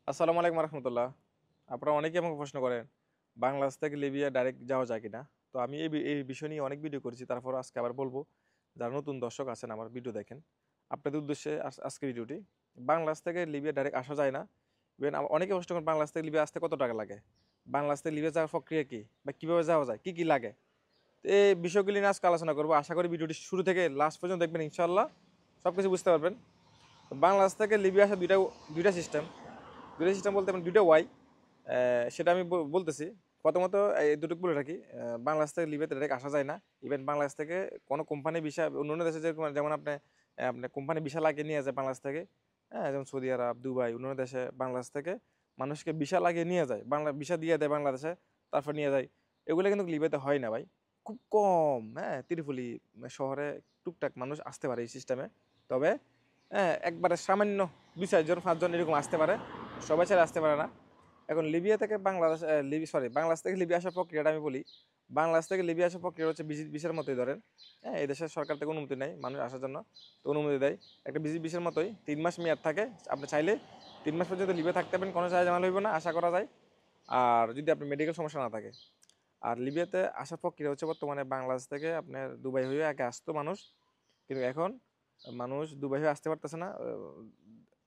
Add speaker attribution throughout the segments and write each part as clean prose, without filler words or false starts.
Speaker 1: আসসালামু আলাইকুম রহমতুল্লাহ। আপনারা অনেকেই আমাকে প্রশ্ন করেন বাংলাদেশ থেকে লিবিয়া ডাইরেক্ট যাওয়া যায় কিনা। তো আমি এই বিষয় নিয়ে অনেক ভিডিও করেছি, তারপর আজকে আবার বলবো। যারা নতুন দর্শক আছেন আমার ভিডিও দেখেন, আপনাদের উদ্দেশ্যে আজকে ভিডিওটি। বাংলাদেশ থেকে লিবিয়া ডাইরেক্ট আসা যায় না। ইভেন অনেকে প্রশ্ন করেন বাংলাদেশ থেকে লিবিয়া আসতে কত টাকা লাগে, বাংলাদেশ থেকে লিবিয়া যাওয়ার প্রক্রিয়া কী, বা কীভাবে যাওয়া যায়, কী কী লাগে। তো এই বিষয়গুলি নিয়ে আজকে আলোচনা করবো। আশা করি ভিডিওটি শুরু থেকে লাস্ট পর্যন্ত দেখবেন, ইনশাল্লাহ সব কিছু বুঝতে পারবেন। তো বাংলাদেশ থেকে লিবিয়া আসা দুইটা সিস্টেম। দুইটা সিস্টেম বলতে মানে দুইটা ওয়াই, সেটা আমি বলতেছি। প্রথমত এই দুটো বলে রাখি, বাংলাদেশ থেকে লিবিয়াতে ডাইরেক্ট আসা যায় না। ইভেন বাংলাদেশ থেকে কোনো কোম্পানি ভিসা অন্য অন্য দেশে যেরকম, যেমন আপনি কোম্পানি ভিসা লাগিয়ে নিয়ে যায় বাংলাদেশ থেকে। হ্যাঁ, যেমন সৌদি আরব, দুবাই, অন্য দেশে বাংলাদেশ থেকে মানুষকে ভিসা লাগিয়ে নিয়ে যায়, ভিসা দিয়ে দেয় বাংলাদেশে, তারপর নিয়ে যায়। এগুলো কিন্তু লিবিয়াতে হয় না ভাই, খুব কম। হ্যাঁ, ত্রিপলি শহরে টুকটাক মানুষ আসতে পারে এই সিস্টেমে। তবে হ্যাঁ, একবারে সামান্য 2-4 জন 5 জন এরকম আসতে পারে, সবাই ছেড়ে আসতে পারে না। এখন লিবিয়া থেকে বাংলাদেশ, বাংলাদেশ থেকে লিবিয়া আসার প্রক্রিয়াটা আমি বলি। বাংলাদেশ থেকে লিবিয়া আসার প্রক্রিয়া হচ্ছে ভিসার মতোই ধরেন। হ্যাঁ, এই দেশের সরকার থেকে অনুমতি নেয় মানুষ আসার জন্য, তো অনুমতি দেয়। একটা ভিসার মতোই 3 মাস মেয়াদ থাকে। আপনি চাইলে 3 মাস পর্যন্ত লিবিয়া থাকতে পারেন, কোনো ঝামেলা হইব না, আশা করা যায়। আর যদি আপনার মেডিকেল সমস্যা না থাকে। আর লিবিয়াতে আসার প্রক্রিয়া হচ্ছে বর্তমানে বাংলাদেশ থেকে আপনার দুবাই হয়ে আগে আসতো মানুষ, কিন্তু এখন মানুষ দুবাই হয়ে আসতে পারতেছে না।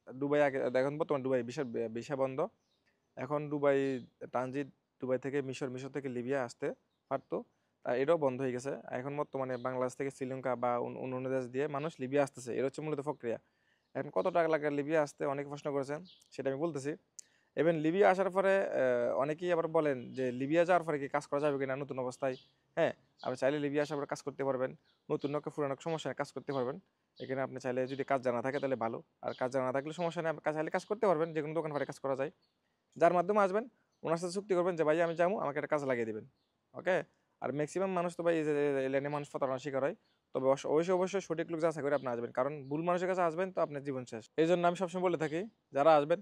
Speaker 1: দুবাই আগে, এখন বর্তমান দুবাই ভিসা বন্ধ। এখন দুবাই ট্রানজিট, দুবাই থেকে মিশর, মিশর থেকে লিবিয়া আসতে পারতো, এটাও বন্ধ হয়ে গেছে। এখন বর্তমানে বাংলাদেশ থেকে শ্রীলঙ্কা বা অন্য অন্য দেশ দিয়ে মানুষ লিবিয়া আসতেছে, এটা হচ্ছে মূলত প্রক্রিয়া। এখন কত টাকা লাগে লিবিয়া আসতে অনেকে প্রশ্ন করেছেন, সেটা আমি বলতেছি। এবং লিবিয়া আসার পরে অনেকেই আবার বলেন যে লিবিয়া যাওয়ার পরে কি কাজ করা যাবে কিনা নতুন অবস্থায়। হ্যাঁ, আপনি চাইলে লিবিয়া আসার পরে কাজ করতে পারবেন, নতুন নৌকা পুরানো সমস্যা নেই, কাজ করতে পারবেন। এখানে আপনি চাইলে যদি কাজ জানা থাকে তাহলে ভালো, আর কাজ জানা না থাকলে সমস্যা নেই, আপনি চাইলে কাজ করতে পারবেন, যে কোনো দোকান পারে কাজ করা যায়। যার মাধ্যমে আসবেন ওনার সাথে চুক্তি করবেন যে ভাই আমি যাবো, আমাকে একটা কাজ লাগিয়ে দেবেন। ওকে। আর ম্যাক্সিমাম মানুষ তো ভাই এই যে লাইনে মানুষ প্রতারণার শিকার হয়। তবে অবশ্যই অবশ্যই সঠিক লোক যাচাই করে আপনি আসবেন, কারণ ভুল মানুষের কাছে আসবেন তো আপনার জীবন শেষ। এই জন্য আমি সবসময় বলে থাকি, যারা আসবেন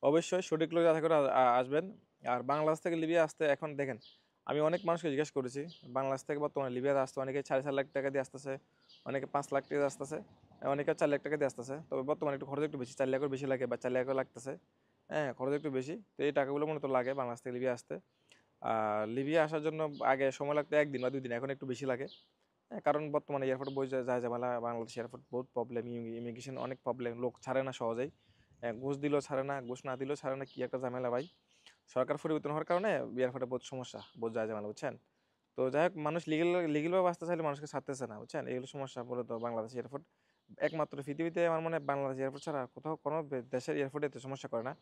Speaker 1: অবশ্যই সঠিক লোক যাচাই করে আসবেন। আর বাংলাদেশ থেকে লিবিয়া আসতে এখন দেখেন, আমি অনেক মানুষকে জিজ্ঞেস করেছি বাংলাদেশ থেকে বর্তমানে লিবিয়াতে আসতে অনেকে 4.5 লাখ টাকা দিয়ে আসতেছে, অনেকে 5 লাখ টাকা দিয়ে আসতেছে, অনেকে 4 লাখ টাকা দিয়ে আসতেছে। তবে বর্তমানে একটু খরচ একটু বেশি, 4 লাখের বেশি লাগে বা 4 লাখও লাগতেছে। হ্যাঁ, খরচ একটু বেশি, তো এই টাকাগুলো মূলত লাগে বাংলাদেশ থেকে লিবিয়া আসতে। আর লিবিয়া আসার জন্য আগে সময় লাগতো 1 দিন বা 2 দিন, এখন একটু বেশি লাগে। হ্যাঁ, কারণ বর্তমানে এয়ারপোর্ট বই যায় ঝামেলা, বাংলাদেশ এয়ারপোর্ট বহুত প্রবলেম, ইমিগ্রেশন অনেক প্রবলেম, লোক ছাড়ে না সহজেই। ঘুষ দিলেও ছাড়ে না, ঘুষ না দিলেও ছাড়ে না, কি একটা ঝামেলা ভাই। সরকার পরিবর্তন হওয়ার কারণে এয়ারপোর্টে বহুত সমস্যা, বহুত যায় ঝামেলা, বুঝছেন। তো যাই হোক, মানুষ লিগেলভাবে আসতে চাইলে মানুষকে ছাড়তেছে না, বুঝছেন। এগুলো সমস্যা মূলত বাংলাদেশ এয়ারপোর্ট। একমাত্র পৃথিবীতে আমার মনে হয় বাংলাদেশ এয়ারপোর্ট ছাড়া কোথাও কোনো দেশের এয়ারপোর্টে এত সমস্যা করে না।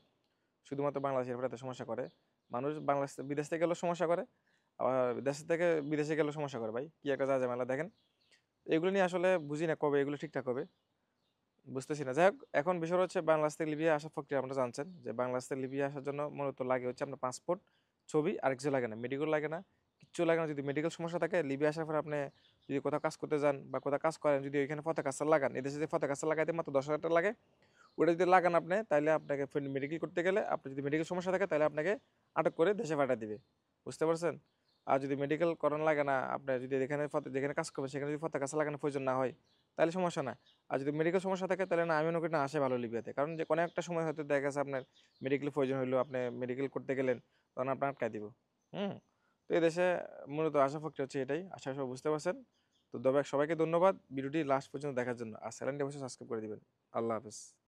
Speaker 1: শুধুমাত্র বাংলাদেশ এয়ারপোর্টে এত সমস্যা করে। মানুষ বাংলাদেশ বিদেশ থেকে গেলেও সমস্যা করে, আবার দেশ থেকে বিদেশে গেলেও সমস্যা করে ভাই, কি একটা ঝামেলা দেখেন। এগুলো নিয়ে আসলে বুঝি না কবে এগুলো ঠিকঠাক হবে, বুঝতেছি না। যাই হোক, এখন বিষয় হচ্ছে বাংলাদেশ থেকে লিবিয়া আসার প্রক্রিয়া। আপনারা জানছেন যে বাংলাদেশ থেকে লিবিয়া আসার জন্য মূলত লাগে হচ্ছে আপনার পাসপোর্ট, ছবি, আর কিছু লাগে না, মেডিকেল লাগে না, কিচ্ছু লাগে না। যদি মেডিকেল সমস্যা থাকে লিবিয়া আসার পর আপনি যদি কোথাও কাজ করতে যান বা কোথাও কাজ করেন, যদি ওইখানে ফতে কাজটা লাগান, এদেশে যদি ফতে কাজটা লাগাইতে মাত্র 10,000 টাকা লাগে। ওটা যদি লাগান আপনি, তাহলে আপনাকে মেডিকেল করতে গেলে, আপনি যদি মেডিকেল সমস্যা থাকে তাহলে আপনাকে আটক করে দেশে পাঠিয়ে দিবে, বুঝতে পারছেন। আর যদি মেডিকেল করান লাগে না, আপনি যদি যেখানে কাজ করবেন সেখানে যদি ফতে কাজটা লাগানোর প্রয়োজন না হয়, তাহলে সমস্যা না। আর যদি মেডিকেল সমস্যা থাকে তাহলে না, আমি মনে করি না আসে ভালো লিবিয়াতে, কারণ যে কোনো একটা সময় হয়তো দেখা গেছে আপনার মেডিকেল প্রয়োজন হইলো, আপনি মেডিকেল করতে গেলেন, তখন আপনার আটকাই দিব। হুম। তো এই দেশে মূলত আশা প্রক্রিয়া হচ্ছে এটাই, আশা সব বুঝতে পারছেন। তো সবাইকে ধন্যবাদ ভিডিওটি লাস্ট পর্যন্ত দেখার জন্য, আর চ্যানেলটি অবশ্যই সাবস্ক্রাইব করে দিবেন। আল্লাহ হাফেজ।